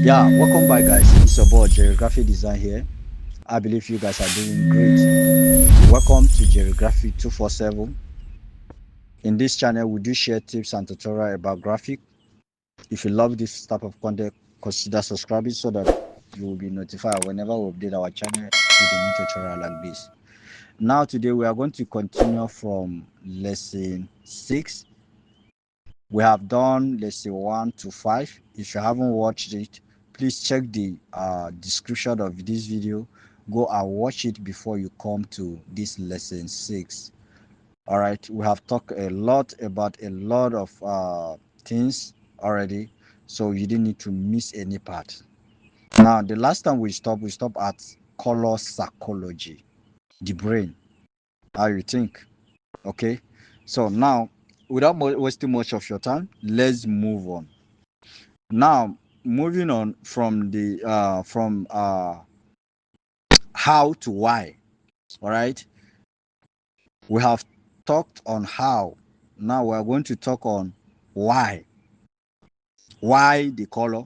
Yeah, welcome back, guys. It's your boy Jerry Graphic Design here. I believe you guys are doing great. Welcome to Jerry Graphic 247. In this channel, we do share tips and tutorial about graphic. If you love this type of content, consider subscribing so that you will be notified whenever we update our channel with a new tutorial like this. Now, today we are going to continue from lesson 6. We have done lesson 1 to 5. If you haven't watched it, please check the description of this video. Go and watch it before you come to this lesson 6. All right, we have talked a lot about a lot of things already, so you didn't need to miss any part. Now, the last time we stopped at color psychology, the brain. How you think? Okay, so now, without wasting much of your time, let's move on. Now, moving on from the how to why. All right, we have talked on how. Now we are going to talk on why. Why the color?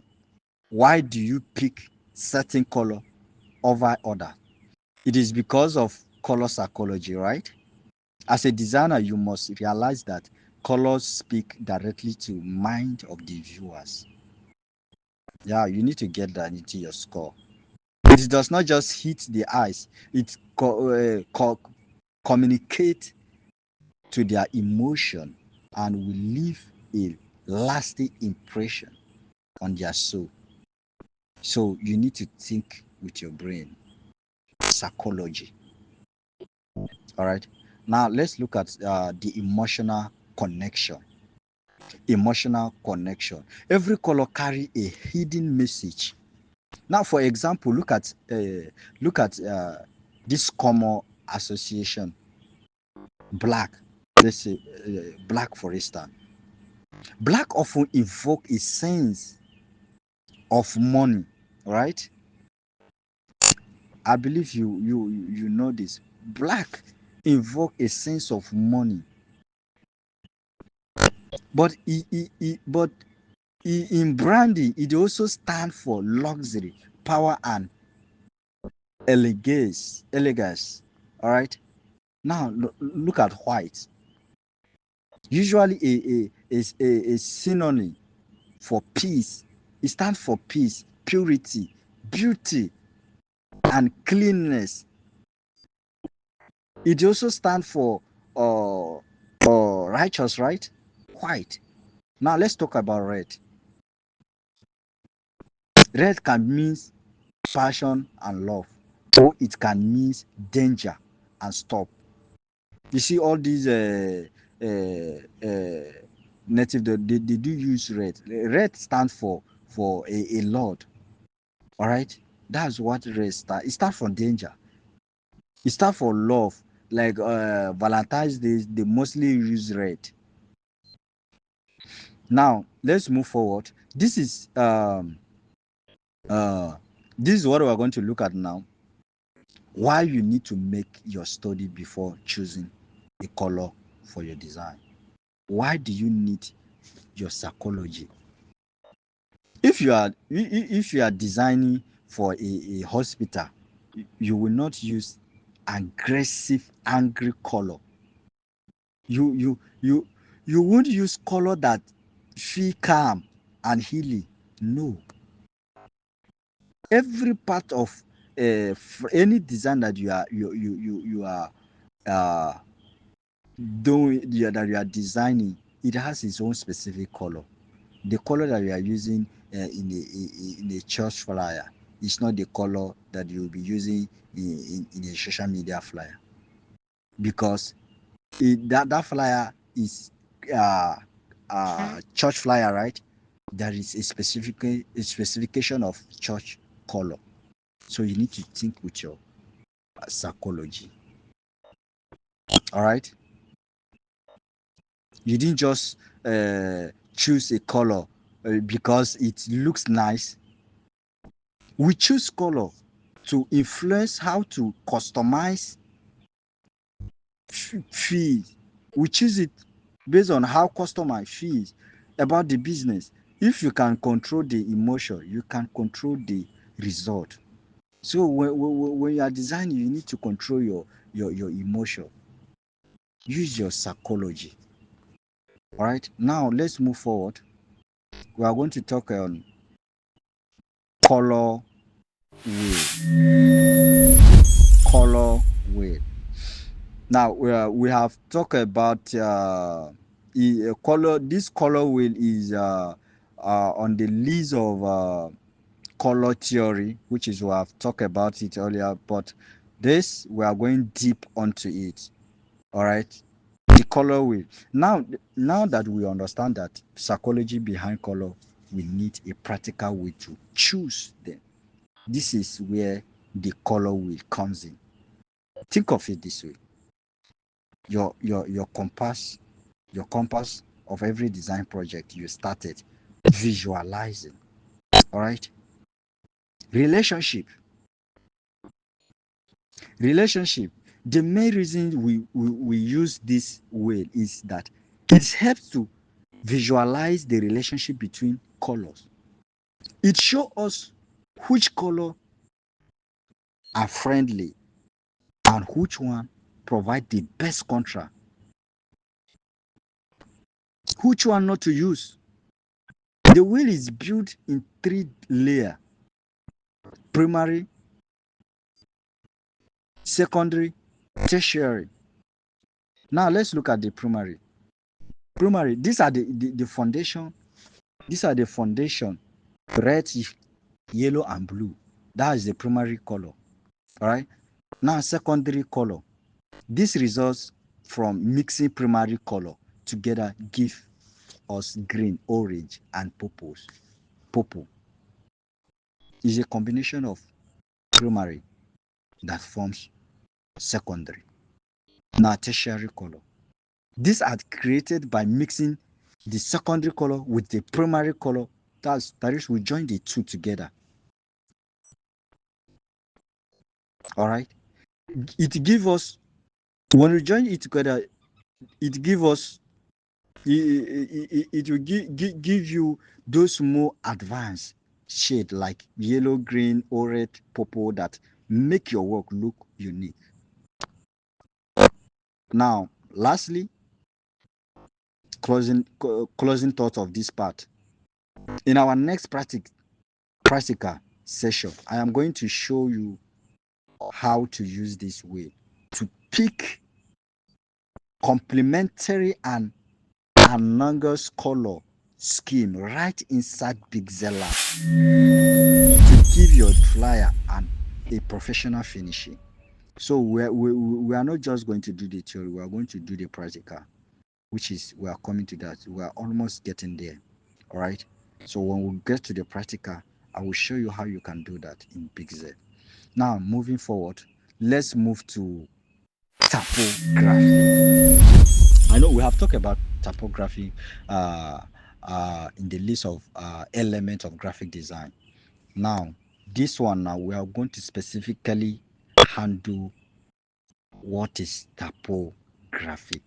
Why do you pick certain color over other? It is because of color psychology, right? As a designer, you must realize that colors speak directly to mind of the viewers. Yeah, you need to get that into your score. It does not just hit the eyes, it communicates to their emotion and will leave a lasting impression on their soul. So you need to think with your brain. Psychology. All right. Now let's look at the emotional connection. Emotional connection. Every color carry a hidden message. Now, for example, look at this common association, black. Let's say black, for instance. Black often evoke a sense of money, right? I believe you know this. Black invoke a sense of money, but in branding, it also stand for luxury, power, and elegance. Elegance. All right. Now look at white. Usually a synonym for peace. It stands for peace, purity, beauty, and cleanness. It also stands for uh, righteous, right? White. Now let's talk about red. Red can mean passion and love, or it can mean danger and stop. You see all these native, they do use red. Red stands for a lord. All right, that's what red stands. It stands for danger. It stands for love. Like Valentine's Day, they mostly use red. Now let's move forward. Uh, this is what we're going to look at now. Why you need to make your study before choosing a color for your design. Why do you need your psychology? If you are designing for a hospital, you will not use aggressive, angry color. You you you you won't use color that feel calm and healing. No. Every part of any design that you are uh doing, that you are designing, it has its own specific color. The color that you are using in a church flyer is not the color that you will be using in a social media flyer, because that flyer is uh, church flyer, right? There is a specification of church color, so you need to think with your psychology. All right, you didn't just choose a color because it looks nice. We choose color to influence how to customize fees. We choose it based on how customer feels about the business. if you can control the emotion, you can control the result. So when you are designing, you need to control your emotion. Use your psychology. All right. Now let's move forward. We are going to talk on color wheel. Color wheel. Now we have talked about color. This color wheel is on the list of color theory, which is we have talked about it earlier. But this we are going deep onto it. All right. The color wheel. Now that we understand that psychology behind color, we need a practical way to choose them. This is where the color wheel comes in. Think of it this way: your compass of every design project you started visualizing. All right. Relationship relationship. The main reason we use this wheel is that it helps to visualize the relationship between colors. It shows us which color are friendly and which one provide the best contrast, which one not to use. The wheel is built in 3 layers: primary, secondary, tertiary. Now let's look at the primary. These are the foundation. These are the foundation: red, yellow and blue. That is the primary color. All right. Now secondary color. This results from mixing primary color together give us green, orange and purples. Purple is a combination of primary that forms secondary. Now tertiary color. These are created by mixing the secondary color with the primary color. That is, we join the two together. All right. It gives us, when we join it together, it gives us, it will give you those more advanced shade like yellow, green, orange, purple that make your work look unique. Now, lastly, closing thought of this part. In our next practical session, I am going to show you how to use this way to pick complementary and analogous color scheme right inside PixelLab to give your flyer and a professional finishing. So we are not just going to do the theory, we are going to do the practical, which is we are coming to that. We are almost getting there. All right. So when we get to the practical, I will show you how you can do that in Pixel. Now, moving forward, let's move to typography. I know we have talked about typography in the list of elements of graphic design. Now, this one now we are going to specifically handle what is typography.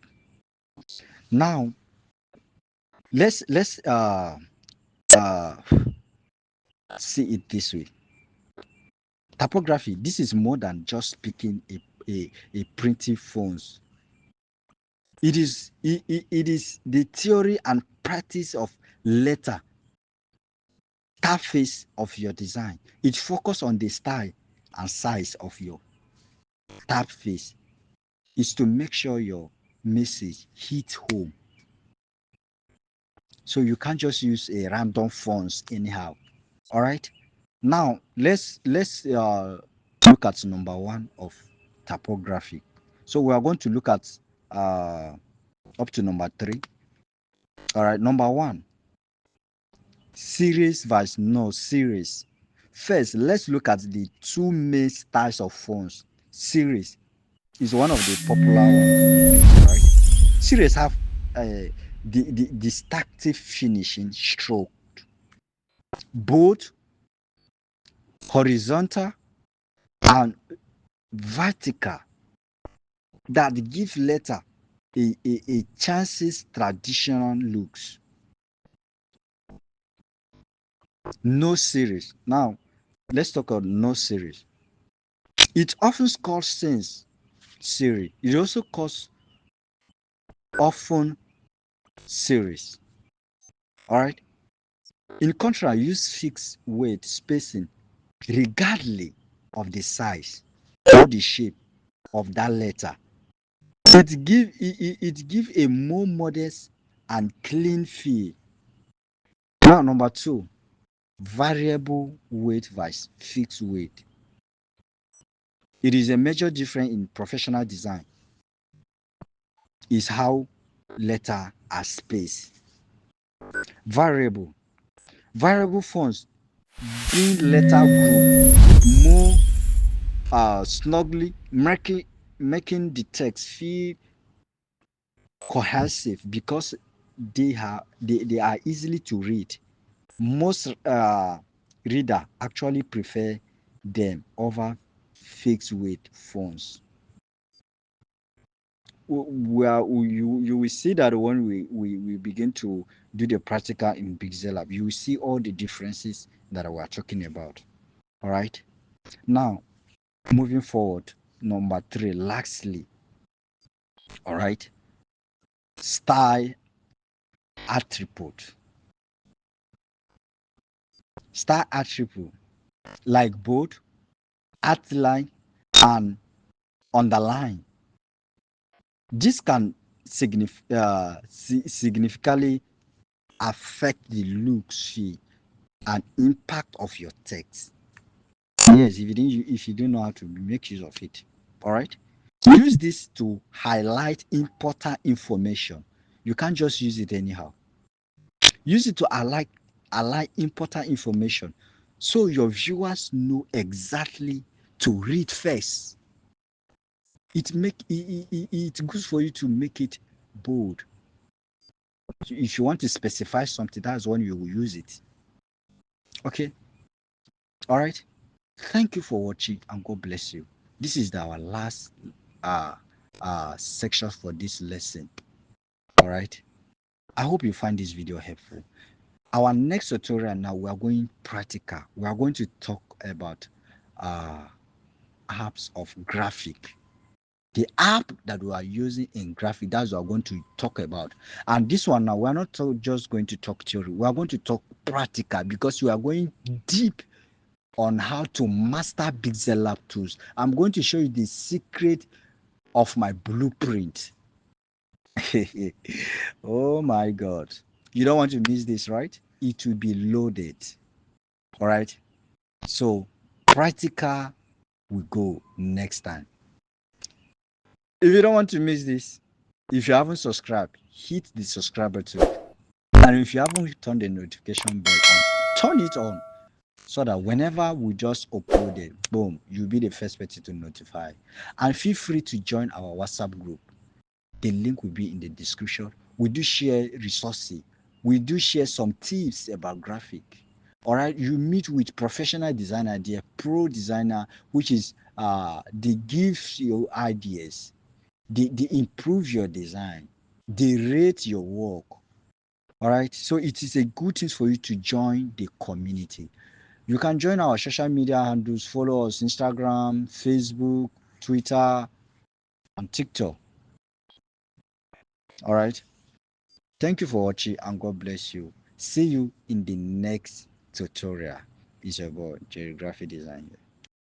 Now, let's uh, see it this way. Typography. This is more than just picking a printing phones. It is the theory and practice of letter typeface of your design. It focus on the style and size of your typeface. Is to make sure your message hit home. So you can't just use a random fonts anyhow. All right. Now let's look at number one of typography. So we are going to look at up to number three. All right. Number one, series versus no series. First, let's look at the two main styles of fonts. Series is one of the popular ones, right? Series have the distinctive finishing stroke, both horizontal and vertical, that give letter a chances traditional looks. No series. Now, let's talk about no series. It often calls sans series. It also calls often series. All right. In contrast, use fixed weight spacing regardless of the size or the shape of that letter. It give a more modest and clean feel. Now, number two, variable weight versus fixed weight. It is a major difference in professional design. Is how letter are spaced. Variable. Variable fonts bring letter group more snugly, making the text feel cohesive because they are easily to read. Most reader actually prefer them over fixed weight fonts. You will see that when we begin to do the practical in PixelLab, you will see all the differences that we are talking about. All right. Now, moving forward, number three, lastly, all right, style attribute. Style attribute like bold, outline, and underline. This can significantly affect the look, feel, and impact of your text. Yes, if you don't know how to make use of it, all right. Use this to highlight important information. You can't just use it anyhow. Use it to align important information so your viewers know exactly to read first. It's good for you to make it bold. So if you want to specify something, that's when you will use it. Okay. All right. Thank you for watching and God bless you. This is our last uh section for this lesson. All right. I hope you find this video helpful. Our next tutorial now, we are going practical. We are going to talk about uh apps of graphic. The app that we are using in graphic, that's what we're going to talk about. And this one now, we're not just going to talk theory, we are going to talk practical because we are going deep on how to master PixelLab tools. I'm going to show you the secret of my blueprint. Oh my God. You don't want to miss this, right? It will be loaded. All right. So, practical will go next time. If you don't want to miss this, if you haven't subscribed, hit the subscribe button. And if you haven't turned the notification bell on, turn it on so that whenever we just upload it, boom, you'll be the first person to notify. And feel free to join our WhatsApp group. The link will be in the description. We do share resources. We do share some tips about graphic. All right, you meet with professional designer, the pro designer, which is they give you ideas, they improve your design, they rate your work. All right, so it is a good thing for you to join the community. You can join our social media handles, follow us Instagram, Facebook, Twitter, and TikTok. All right. Thank you for watching and God bless you. See you in the next tutorial. It's your boy, Jerry Graphic Design.